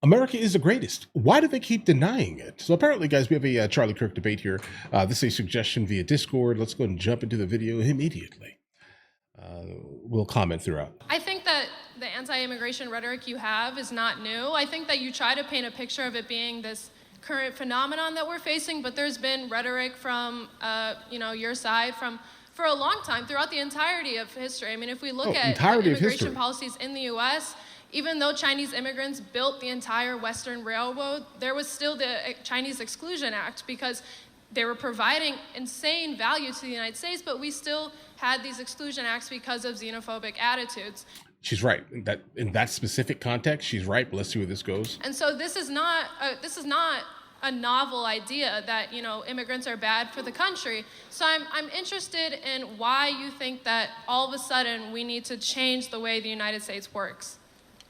America is the greatest. Why do they keep denying it? So apparently, guys, we have a Charlie Kirk debate here. This is a suggestion via Discord. Let's go and jump into the video immediately. We'll comment throughout. I think that the anti-immigration rhetoric you have is not new. I think that you try to paint a picture of it being this current phenomenon that we're facing, but there's been rhetoric from your side for a long time, throughout the entirety of history. I mean, if we look at immigration policies in the U.S., even though Chinese immigrants built the entire Western Railroad, there was still the Chinese Exclusion Act because they were providing insane value to the United States, but we still had these exclusion acts because of xenophobic attitudes. She's right. In that specific context, she's right. But let's see where this goes. And so this is not a novel idea that immigrants are bad for the country. So I'm interested in why you think that all of a sudden we need to change the way the United States works.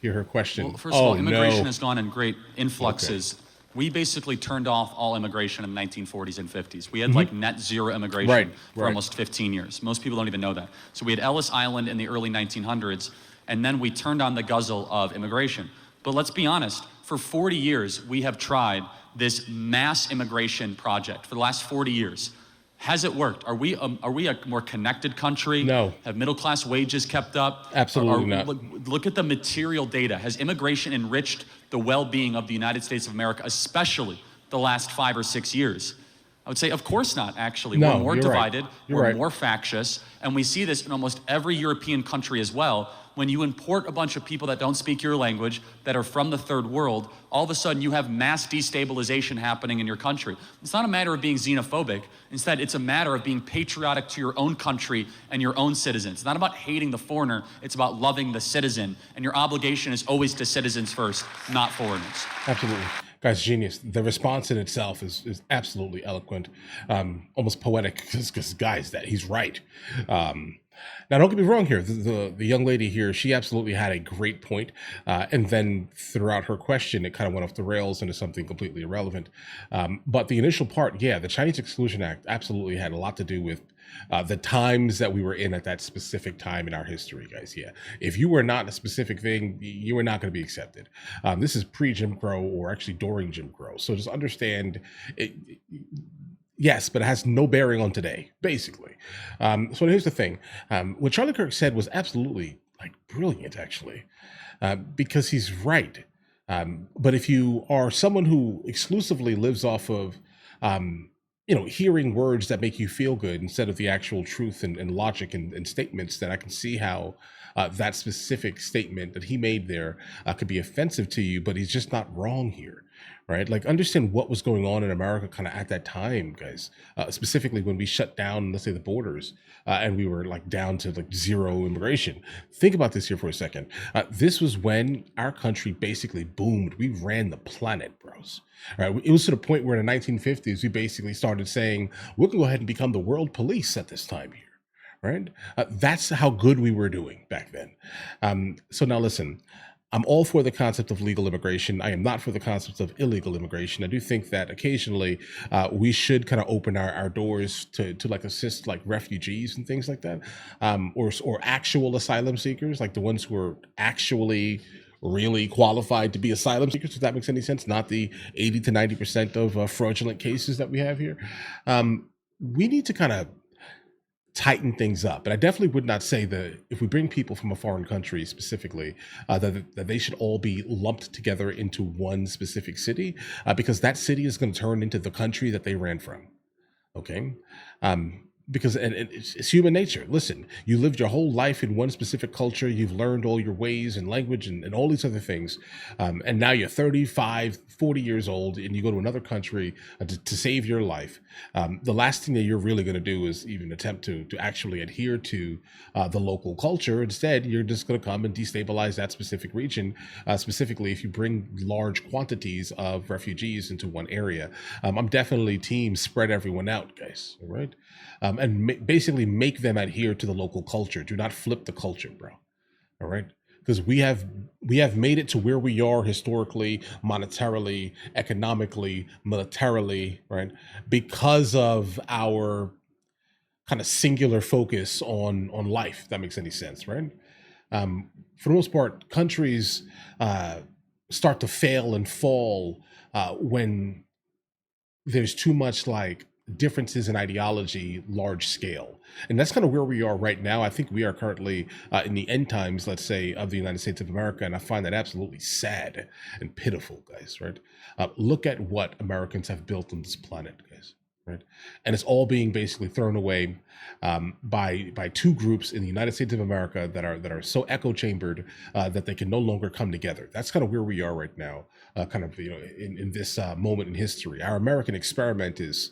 Hear her question. Well, first of all, immigration has gone in great influxes. Okay. We basically turned off all immigration in the 1940s and 50s. We had like net zero immigration for almost 15 years. Most people don't even know that. So we had Ellis Island in the early 1900s, and then we turned on the guzzle of immigration. But let's be honest, for 40 years, we have tried this mass immigration project for the last 40 years. Has it worked? Are we a more connected country? No. Have middle class wages kept up? Absolutely not. Look at the material data. Has immigration enriched the well-being of the United States of America, especially the last 5 or 6 years? I would say, of course not, actually. No, we're more divided, we're more factious, and we see this in almost every European country as well. When you import a bunch of people that don't speak your language, that are from the third world, all of a sudden you have mass destabilization happening in your country. It's not a matter of being xenophobic. Instead, it's a matter of being patriotic to your own country and your own citizens. It's not about hating the foreigner, it's about loving the citizen. And your obligation is always to citizens first, not foreigners. Absolutely. Guys, genius. The response in itself is absolutely eloquent, almost poetic, because guys, that he's right. Now, don't get me wrong here. The young lady here, she absolutely had a great point. And then throughout her question, it kind of went off the rails into something completely irrelevant. But the initial part, the Chinese Exclusion Act absolutely had a lot to do with the times that we were in at that specific time in our history, guys. If you were not a specific thing, you were not going to be accepted. This is pre-Jim Crow, or actually during Jim Crow. So just understand it. Yes, but it has no bearing on today, basically. So here's the thing. What Charlie Kirk said was absolutely brilliant, actually, because he's right. But if you are someone who exclusively lives off of, hearing words that make you feel good instead of the actual truth and logic and statements, then I can see how that specific statement that he made there could be offensive to you, but he's just not wrong here. Right? Understand what was going on in America kind of at that time, guys, specifically when we shut down, let's say, the borders and we were down to zero immigration. Think about this here for a second. This was when our country basically boomed. We ran the planet, bros. Right? It was to the point where in the 1950s, we basically started saying, we're going to go ahead and become the world police at this time here. Right? That's how good we were doing back then. So now listen. I'm all for the concept of legal immigration. I am not for the concept of illegal immigration. I do think that occasionally we should kind of open our doors to assist refugees and things like that, or actual asylum seekers, like the ones who are actually really qualified to be asylum seekers, if that makes any sense, not the 80 to 90% of fraudulent cases that we have here. We need to kind of tighten things up. And I definitely would not say that if we bring people from a foreign country specifically, that they should all be lumped together into one specific city, because that city is going to turn into the country that they ran from. Okay? Because it's human nature. Listen, you lived your whole life in one specific culture. You've learned all your ways and language and all these other things. And now you're 35, 40 years old and you go to another country to save your life. The last thing that you're really going to do is even attempt to actually adhere to the local culture. Instead, you're just going to come and destabilize that specific region, specifically if you bring large quantities of refugees into one area. I'm definitely team spread everyone out, guys. All right? And basically make them adhere to the local culture. Do not flip the culture, bro. All right? Because we have made it to where we are historically, monetarily, economically, militarily, right? Because of our kind of singular focus on life, if that makes any sense, right? For the most part, countries start to fail and fall when there's too much like differences in ideology, large scale. And that's kind of where we are right now. I think we are currently in the end times, let's say, of the United States of America. And I find that absolutely sad and pitiful, guys, right? Look at what Americans have built on this planet, guys, right? And it's all being basically thrown away by two groups in the United States of America that are so echo chambered that they can no longer come together. That's kind of where we are right now, kind of in this moment in history. Our American experiment is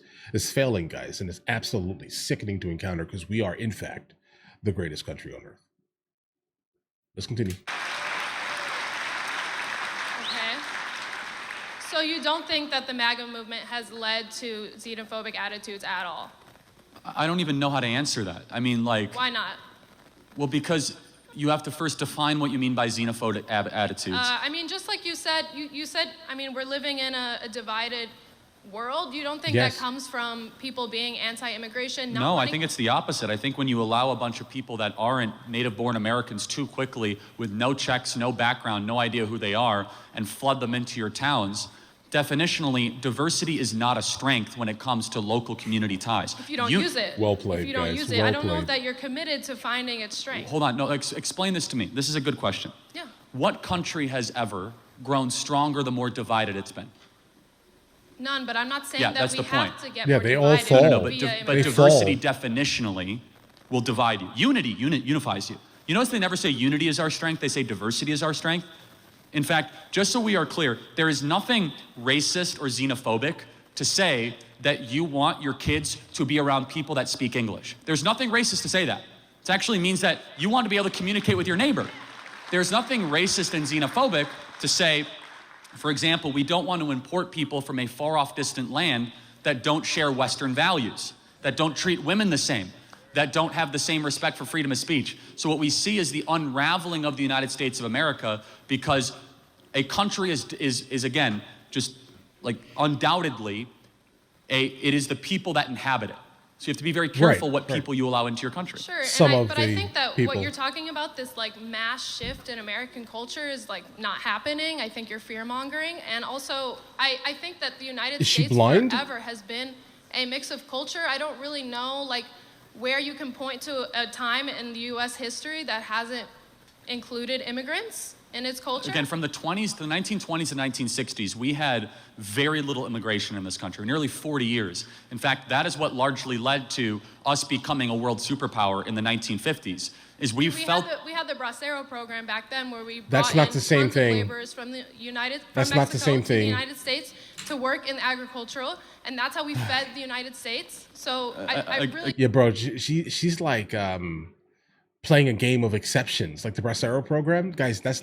failing, guys, and it's absolutely sickening to encounter because we are, in fact, the greatest country on earth. Let's continue. Okay. So you don't think that the MAGA movement has led to xenophobic attitudes at all? I don't even know how to answer that. I mean, like... Why not? Well, because you have to first define what you mean by xenophobic attitudes. I mean, just like you said, I mean, we're living in a divided world. You don't think Yes. that comes from people being anti-immigration? No, I think it's the opposite. I think when you allow a bunch of people that aren't native-born Americans too quickly with no checks, no background, no idea who they are, and flood them into your towns, definitionally, diversity is not a strength when it comes to local community ties. If you don't use it. Well played, If you don't guys. use it, Well I don't know played. that you're committed to finding its strength. Hold on, no, explain this to me. This is a good question. Yeah. What country has ever grown stronger the more divided it's been? None, but I'm not saying Yeah, that that's we the have point. to get Yeah, more they all divided fall. No, via but They diversity fall. definitionally will divide you. Unity unifies you. You notice they never say unity is our strength, they say diversity is our strength. In fact, just so we are clear, there is nothing racist or xenophobic to say that you want your kids to be around people that speak English. There's nothing racist to say that. It actually means that you want to be able to communicate with your neighbor. There's nothing racist and xenophobic to say, for example, we don't want to import people from a far off distant land that don't share Western values, that don't treat women the same, that don't have the same respect for freedom of speech. So what we see is the unraveling of the United States of America because a country is again, just like undoubtedly, it is the people that inhabit it. So you have to be very careful what people you allow into your country. Sure, Some but I of think the that people. what you're talking about, this like mass shift in American culture is like not happening. I think you're fear-mongering. And also, I think that the United Is she States blind? forever has been a mix of culture. I don't really know like where you can point to a time in the US history that hasn't included immigrants in its culture. Again, from the 20s to the 1920s and 1960s, we had very little immigration in this country, nearly 40 years. In fact, that is what largely led to us becoming a world superpower in the 1950s, is we felt... We had the Bracero program back then where we That's brought not in the same tons of thing. laborers from the That's from not the Mexico same to the thing. United States to work in agricultural, and that's how we fed the United States. So I really... Yeah, bro, she's like playing a game of exceptions, like the Bracero program. Guys, that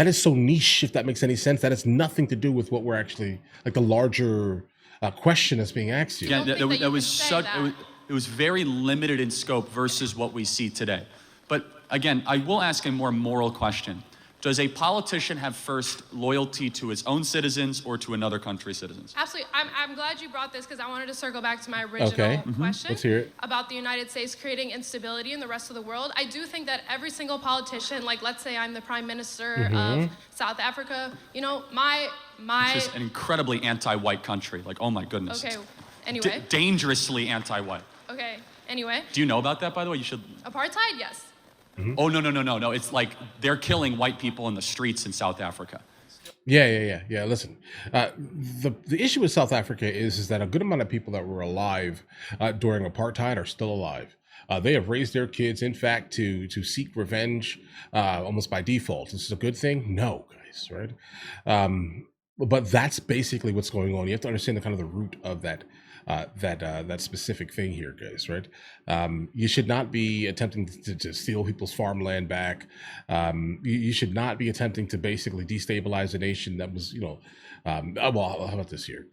is so niche, if that makes any sense. That has nothing to do with what we're actually, like the larger question that's being asked here. don't think that you can say that. It was very limited in scope versus what we see today. But again, I will ask a more moral question. Does a politician have first loyalty to his own citizens or to another country's citizens? Absolutely. I'm glad you brought this because I wanted to circle back to my original Okay. question Let's hear it. about the United States creating instability in the rest of the world. I do think that every single politician, like let's say I'm the Prime Minister of South Africa, you know, my It's just an incredibly anti-white country. Like, oh my goodness. okay. Anyway. Dangerously anti-white. Okay. Anyway. Do you know about that, by the way? You should... Apartheid, yes. Oh, no. It's like they're killing white people in the streets in South Africa. Yeah. Listen, the issue with South Africa is that a good amount of people that were alive during apartheid are still alive. They have raised their kids, in fact, to seek revenge almost by default. This is a good thing? No, guys, right? But that's basically what's going on. You have to understand the kind of the root of that specific thing here, guys, right? You should not be attempting to steal people's farmland back. You should not be attempting to basically destabilize a nation that was, well, how about this here?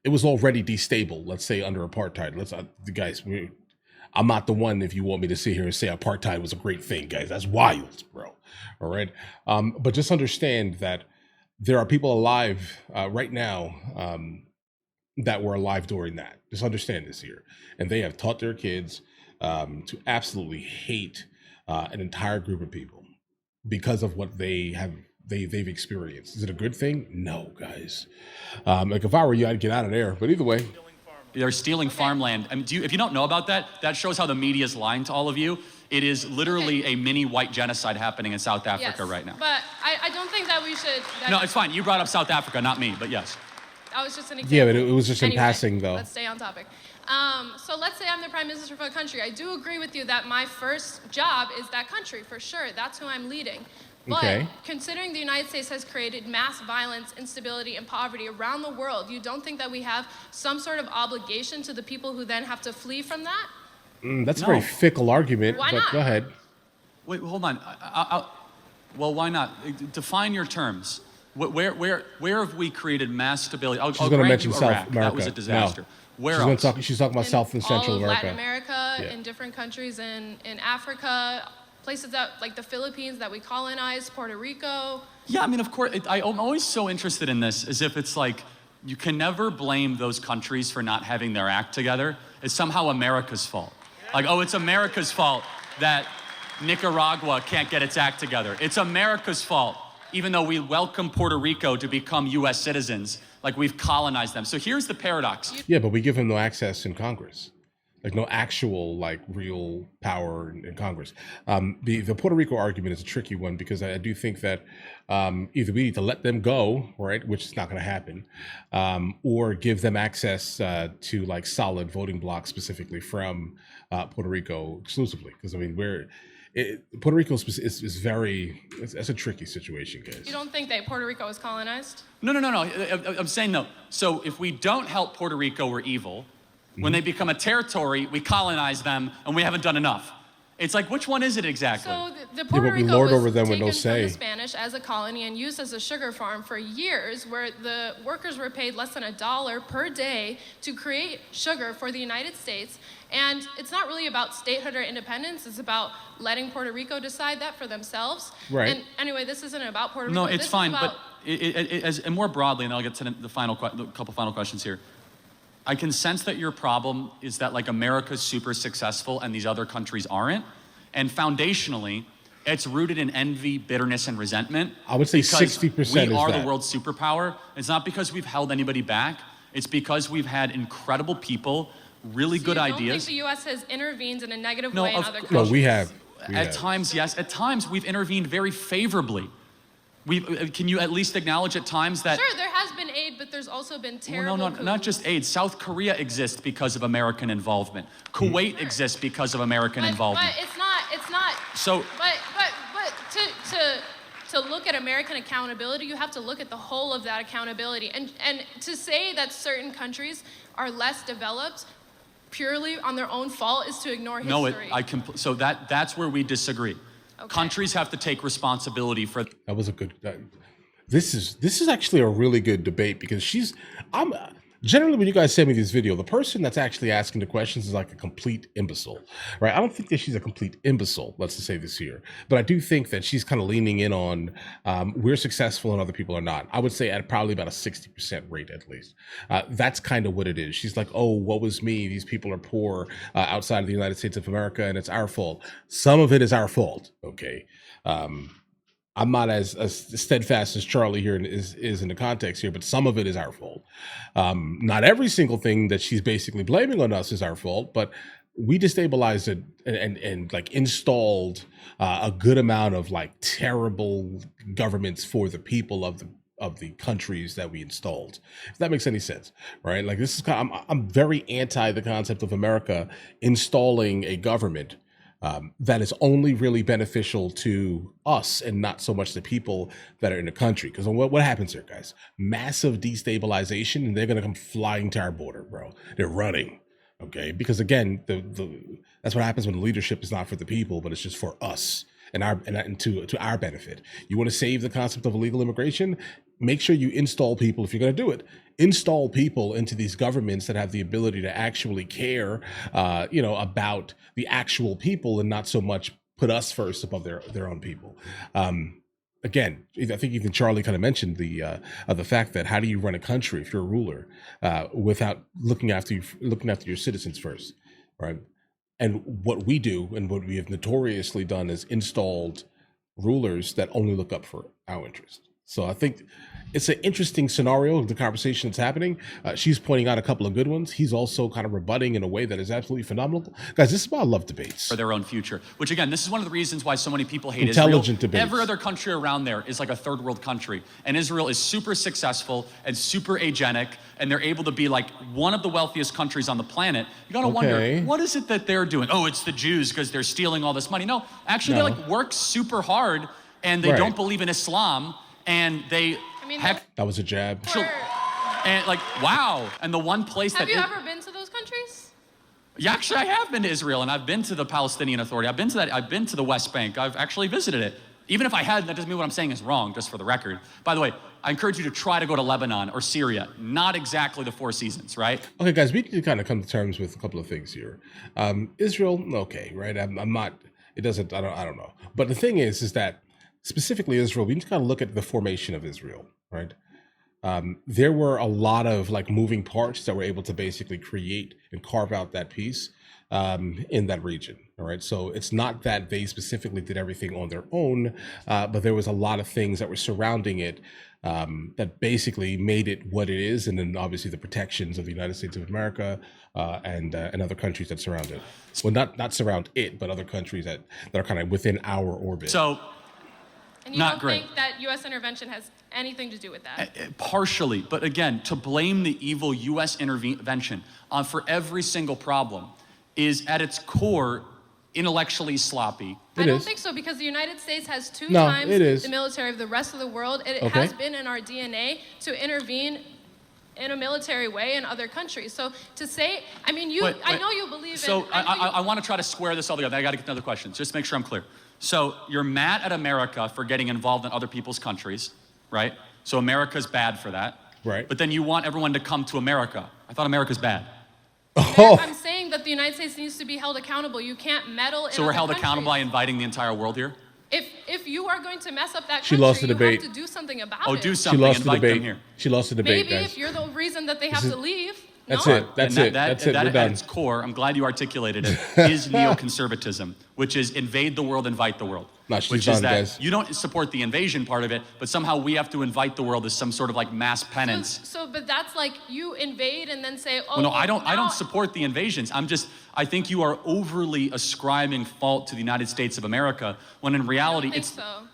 It was already destable, let's say, under apartheid. Guys, I'm not the one if you want me to sit here and say apartheid was a great thing, guys. That's wild, bro. All right? But just understand that there are people alive right now that were alive during that. Just understand this here. And they have taught their kids to absolutely hate an entire group of people because of what they have they've experienced. Is it a good thing? No, guys. Like if I were you, I'd get out of there. But either way, they're stealing farmland. I mean, if you don't know about that, that shows how the media is lying to all of you. It is literally a mini white genocide happening in South Africa right now. But I don't think that we should. No, it's fine. You brought up South Africa, not me, but yes. That was just an example. yeah, but it was just in Anyway, passing, though. Let's stay on topic. So let's say I'm the prime minister for a country. I do agree with you that my first job is that country, for sure. That's who I'm leading. But Okay. considering the United States has created mass violence, instability, and poverty around the world, you don't think that we have some sort of obligation to the people who then have to flee from that? That's a No. very fickle argument, Why but not? go ahead. Wait, hold on. Well, why not? Define your terms. Where have we created mass stability? I'll She's going to grant mention you South Iraq. America. That was a disaster. No. Where she's else? She's talking about South and Central all of America. Latin America, Yeah. in different countries in Africa, places that like the Philippines that we colonized, Puerto Rico. Yeah, I mean, of course, I'm always so interested in this, as if it's like, you can never blame those countries for not having their act together. It's somehow America's fault. Like, oh, it's America's fault that Nicaragua can't get its act together. It's America's fault, even though we welcome Puerto Rico to become US citizens, like we've colonized them. So here's the paradox. Yeah, but we give him no access in Congress, like no actual, like real power in Congress. The Puerto Rico argument is a tricky one because I do think that either we need to let them go, right, which is not going to happen, or give them access to like solid voting blocks specifically from Puerto Rico exclusively. Because I mean, Puerto Rico is very, it's a tricky situation, guys. You don't think that Puerto Rico was colonized? No. I'm saying no. So if we don't help Puerto Rico, we're evil. When they become a territory, we colonize them, and we haven't done enough. It's like, which one is it exactly? So the Puerto but we Rico lord was over them with taken no from say. the Spanish as a colony and used as a sugar farm for years, where the workers were paid less than $1 per day to create sugar for the United States. And it's not really about statehood or independence. It's about letting Puerto Rico decide that for themselves. Right. And anyway, this isn't about Puerto No, Rico. it's This fine, is about, but and more broadly, and then I'll get to the couple final questions here. I can sense that your problem is that like America's super successful and these other countries aren't. And foundationally, it's rooted in envy, bitterness, and resentment. I would say because 60% we is are that. the world's superpower. It's not because we've held anybody back. It's because we've had incredible people, really good you ideas. don't think the U.S. has intervened in a negative No, way in of other course. countries? No, we have. At times, yes. At times, we've intervened very favorably. Can you at least acknowledge at times that? Sure, there has been aid, but there's also been terrible Well, no, not coups. just aid. South Korea exists because of American involvement. Kuwait exists because of American involvement. But it's not. So- But to look at American accountability, you have to look at the whole of that accountability. And to say that certain countries are less developed purely on their own fault is to ignore history. No, so that's where we disagree. Okay. Countries have to take responsibility for. That was a good. This is actually a really good debate because I'm generally when you guys send me this video, the person that's actually asking the questions is like a complete imbecile, right? I don't think that she's a complete imbecile. Let's just say this here, but I do think that she's kind of leaning in on we're successful and other people are not. I would say at probably about a 60% rate at least. That's kind of what it is. She's like, oh, woe is me. These people are poor outside of the United States of America, and it's our fault. Some of it is our fault. Okay. I'm not as steadfast as Charlie here is in the context here, but some of it is our fault. Not every single thing that she's basically blaming on us is our fault, but we destabilized it and like installed a good amount of like terrible governments for the people of the countries that we installed. If that makes any sense, right? Like this is I'm very anti the concept of America installing a government that is only really beneficial to us and not so much the people that are in the country. Because what happens here, guys? Massive destabilization, and they're going to come flying to our border, bro. They're running, okay? Because again, that's what happens when leadership is not for the people, but it's just for us and to our benefit. You want to save the concept of illegal immigration? Make sure you install people, if you're going to do it, install people into these governments that have the ability to actually care, about the actual people and not so much put us first above their own people. Again, I think even Charlie kind of mentioned the fact that how do you run a country if you're a ruler without looking after your citizens first, right? And what we do and what we have notoriously done is installed rulers that only look up for our interest. So I think it's an interesting scenario of the conversation that's happening. She's pointing out a couple of good ones. He's also kind of rebutting in a way that is absolutely phenomenal. Guys, this is why I love debates. For their own future, which again, this is one of the reasons why so many people hate Intelligent Israel. debates. Every other country around there is like a third world country, and Israel is super successful and super agenic, and they're able to be like one of the wealthiest countries on the planet. You gotta wonder, what is it that they're doing? Oh, it's the Jews because they're stealing all this money. No, actually, they like work super hard, and they don't believe in Islam, and they. That was a jab. And like, wow. And the one place have you ever been to those countries? Yeah, actually, I have been to Israel, and I've been to the Palestinian Authority. I've been to that. I've been to the West Bank. I've actually visited it. Even if I hadn't, that doesn't mean what I'm saying is wrong, just for the record. By the way, I encourage you to try to go to Lebanon or Syria. Not exactly the Four Seasons, right? Okay, guys, we need to kind of come to terms with a couple of things here. Israel, okay, right? I'm not. It doesn't. I don't know. But the thing is that specifically Israel, we need to kind of look at the formation of Israel, right? There were a lot of like moving parts that were able to basically create and carve out that piece in that region. All right. So it's not that they specifically did everything on their own, but there was a lot of things that were surrounding it that basically made it what it is. And then obviously the protections of the United States of America and other countries that surround it. Well, not surround it, but other countries that are kind of within our orbit. So. And you don't think that U.S. intervention has anything to do with that? Partially, but again, to blame the evil U.S. intervention for every single problem is at its core intellectually sloppy. I don't think so, because the United States has two times the military of the rest of the world. It has been in our DNA to intervene in a military way in other countries. So to say, I mean, I know you believe in... So I want to try to square this all together. I got to get another question, just to make sure I'm clear. So you're mad at America for getting involved in other people's countries, right? So America's bad for that. Right. But then you want everyone to come to America. I thought America's bad. I'm saying that the United States needs to be held accountable. You can't meddle in So we're held countries. accountable by inviting the entire world here? If you are going to mess up that She country, lost the debate. you have to do something about it. Oh, do something. She lost the Invite them debate. here. She lost the debate, Maybe guys. if you're the reason that they have to leave. That's no. it. That's it. That's it. We're done. At its core, I'm glad you articulated it, is neoconservatism, which is invade the world, invite the world. No, she's which done, is that guys. you don't support the invasion part of it, but somehow we have to invite the world as some sort of like mass penance. But that's like you invade and then say, oh. Well, no, I don't support the invasions. I think you are overly ascribing fault to the United States of America, when in reality,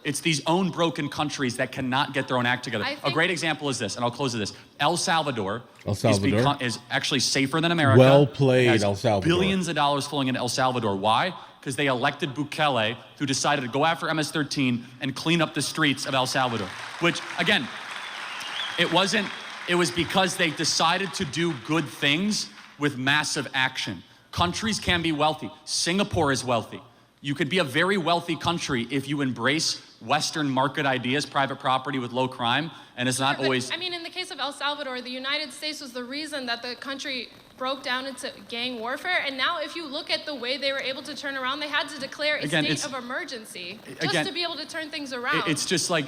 it's these own broken countries that cannot get their own act together. A great example is this, and I'll close with this. El Salvador is actually safer than America. Well played, El Salvador. Billions of dollars flowing into El Salvador. Why? Because they elected Bukele, who decided to go after MS-13 and clean up the streets of El Salvador. Which, again, it was because they decided to do good things with massive action. Countries can be wealthy. Singapore is wealthy. You could be a very wealthy country if you embrace Western market ideas, private property with low crime, and it's not always... I mean, in the case of El Salvador, the United States was the reason that the country broke down into gang warfare, and now if you look at the way they were able to turn around, they had to declare a state of emergency just to be able to turn things around. It's just like,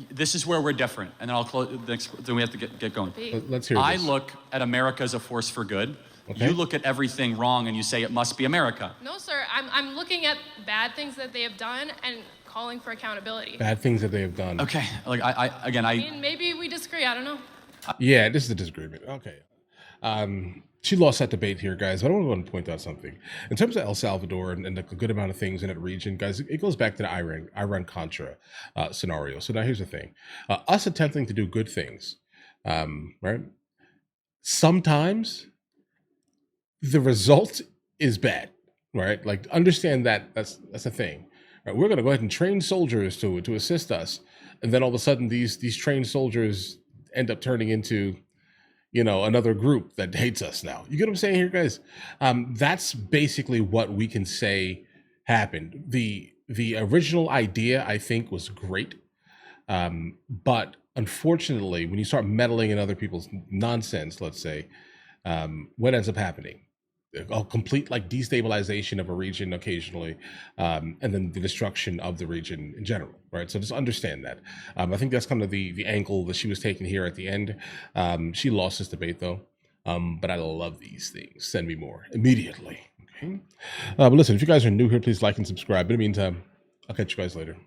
this is where we're different, and then I'll close, then we have to get going. Let's hear this. I look at America as a force for good. Okay. You look at everything wrong and you say it must be America. No, sir. I'm looking at bad things that they have done and calling for accountability. Bad things that they have done. Okay. Like I mean, maybe we disagree. I don't know. Yeah, this is a disagreement. Okay. She lost that debate here, guys. But I want to point out something. In terms of El Salvador and the good amount of things in that region, guys, it goes back to the Iran-Contra scenario. So now here's the thing. Us attempting to do good things, right? Sometimes the result is bad, right? Like, understand that that's a thing. Right? We're going to go ahead and train soldiers to assist us. And then all of a sudden, these trained soldiers end up turning into, another group that hates us now. You get what I'm saying here, guys? That's basically what we can say happened. The original idea, I think, was great. But unfortunately, when you start meddling in other people's nonsense, let's say, what ends up happening? A complete destabilization of a region occasionally, and then the destruction of the region in general, right? So just understand that. I think that's kind of the angle that she was taking here at the end. She lost this debate though, but I love these things. Send me more immediately. Okay. But listen, if you guys are new here, please like and subscribe. In the meantime, I'll catch you guys later.